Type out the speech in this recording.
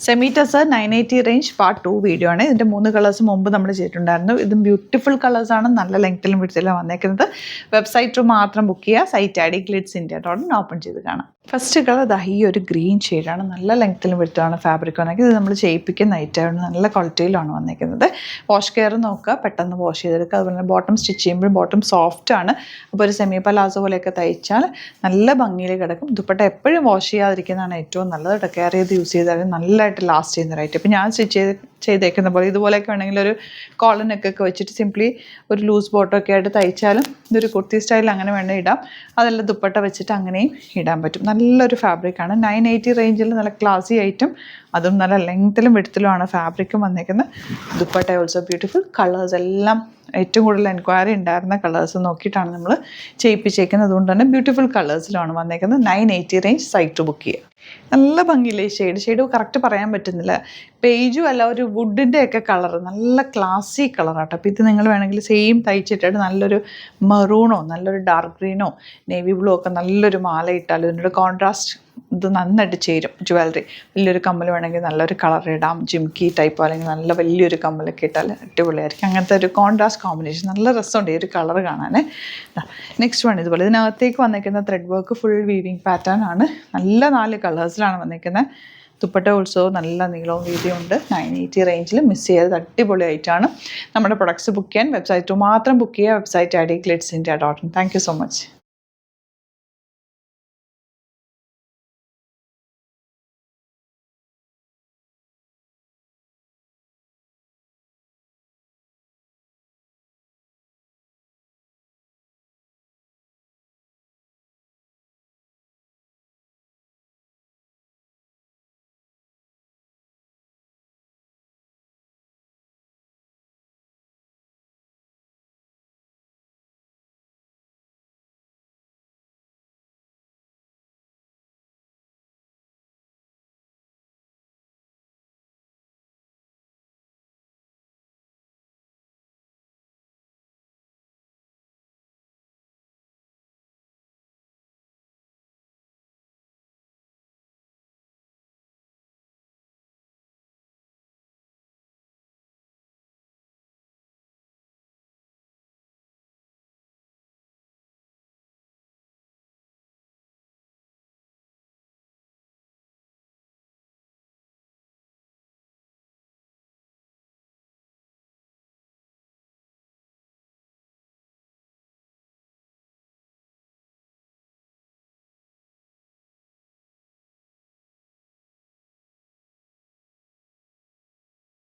Semi tussar 980 range part 2 video ആണ്. ഇതിൻ്റെ 3 colours മുമ്പ് നമ്മൾ ചെയ്തിട്ടുണ്ടായിരുന്നു. ഇതും ബ്യൂട്ടിഫുൾ കളേഴ്സാണ്, നല്ല ലെങ്ത്തിലും വിഡ്ത്തിലും വന്നേക്കുന്നത്. വെബ്സൈറ്റ് മാത്രം ബുക്ക് ചെയ്യുക. Site I D glitzindia.in open ചെയ്ത് കാണാം. ഫസ്റ്റ് കളർ ദാ ഈ ഒരു ഗ്രീൻ ഷെയ്ഡാണ്. നല്ല ലെങ്ത്തിലും വിഡ്ത്തിലാണ് ഫാബ്രിക് വന്നേക്കുന്നത്. ഇത് നമ്മൾ ചെയ്യിപ്പിക്കുന്ന ഐറ്റമാണ്, നല്ല ക്വാളിറ്റിയിലാണ് വന്നേക്കുന്നത്. വാഷ് കെയർ നോക്കുക, പെട്ടെന്ന് വാഷ് ചെയ്തെടുക്കുക. അതുപോലെ തന്നെ ബോട്ടം സ്റ്റിച്ച് ചെയ്യുമ്പോൾ ബോട്ടം സോഫ്റ്റ് ആണ്. അപ്പോൾ ഒരു സെമി പലാസോ പോലെയൊക്കെ തയ്ച്ചാൽ നല്ല ഭംഗിയിൽ കിടക്കും. ദുപ്പട്ട എപ്പോഴും വാഷ് ചെയ്യാതിരിക്കുന്നതാണ് ഏറ്റവും നല്ലത്. കെയർ ചെയ്ത് യൂസ് ചെയ്താൽ നല്ലതായിട്ട് ലാസ്റ്റ് ചെയ്യുന്ന ഒരു ഐറ്റം. ഇപ്പോൾ ഞാൻ സ്റ്റിച്ച് ചെയ്തേക്കുന്ന പോലെ ഇതുപോലെയൊക്കെ വേണമെങ്കിൽ ഒരു കോളനൊക്കെ വെച്ചിട്ട് സിംപ്ലി ഒരു ലൂസ് ബോട്ടമൊക്കെ ആയിട്ട് തയ്ച്ചാലും ഇതൊരു കുർത്തി സ്റ്റൈൽ അങ്ങനെ വേണമെങ്കിൽ ഇടാം. അതെല്ലാം ദുപ്പട്ട വെച്ചിട്ട് അങ്ങനെയും ഇടാൻ പറ്റും. നല്ലൊരു ഫാബ്രിക്കാണ്. 980 റേഞ്ചിൽ നല്ല ക്ലാസി ഐറ്റം, അതും നല്ല ലെങ്ത്തിലും വിഡ്ത്തിലുമാണ് ഫാബ്രിക്കും വന്നേക്കുന്നത്. Dupatta also beautiful. കളേഴ്സ് എല്ലാം ഏറ്റവും കൂടുതൽ എൻക്വയറി ഉണ്ടായിരുന്ന കളേഴ്സ് നോക്കിയിട്ടാണ് നമ്മൾ ചെയ്യിപ്പിച്ചേക്കുന്നത്. അതുകൊണ്ട് തന്നെ ബ്യൂട്ടിഫുൾ കളേഴ്സിലാണ് വന്നേക്കുന്നത്. 980 റേഞ്ച് സൈറ്റ് ബുക്ക് ചെയ്യുക. നല്ല ഭംഗിയില്ലേ ഷെയ്ഡ് കറക്റ്റ് പറയാൻ പറ്റുന്നില്ല. പേജും അല്ല, ഒരു വുഡിൻ്റെ ഒക്കെ കളർ, നല്ല ക്ലാസി കളറാട്ടോ. അപ്പോൾ ഇത് നിങ്ങൾ വേണമെങ്കിൽ സെയിം തയ്ച്ചിട്ടിട്ട് നല്ലൊരു മെറൂണോ നല്ലൊരു ഡാർക്ക് ഗ്രീനോ നേവി ബ്ലൂ ഒക്കെ നല്ലൊരു മാല ഇട്ടാലും ഇതിനൊരു കോൺട്രാസ്റ്റ് ഇത് നന്നായിട്ട് ചേരും. ജ്വല്ലറി വലിയൊരു കമ്മൽ വേണമെങ്കിൽ നല്ലൊരു കളർ ഇടാം. ജിംകി ടൈപ്പോ അല്ലെങ്കിൽ നല്ല വലിയൊരു കമ്മലൊക്കെ ഇട്ടാൽ അടിപൊളിയായിരിക്കും. അങ്ങനത്തെ ഒരു കോൺട്രാസ്റ്റ് കോമ്പിനേഷൻ നല്ല രസമുണ്ട് ഈ ഒരു കളർ കാണാൻ. നെക്സ്റ്റ് വൺ ഇതുപോലെ ഇതിനകത്തേക്ക് വന്നിരിക്കുന്ന thread work full weaving pattern ആണ്. നല്ല 4 കളേഴ്സിലാണ് വന്നിരിക്കുന്നത്. ദുപ്പട്ട ഓൾസോ നല്ല നീളവും വീതിയും ഉണ്ട്. 980 റേഞ്ചിൽ മിസ് ചെയ്തത് അടിപൊളിയായിട്ടാണ്. നമ്മുടെ പ്രൊഡക്ട്സ് ബുക്ക് ചെയ്യാൻ വെബ്സൈറ്റ് മാത്രം ബുക്ക് ചെയ്യുക. Website I D glitzindia.in. Thank you so much.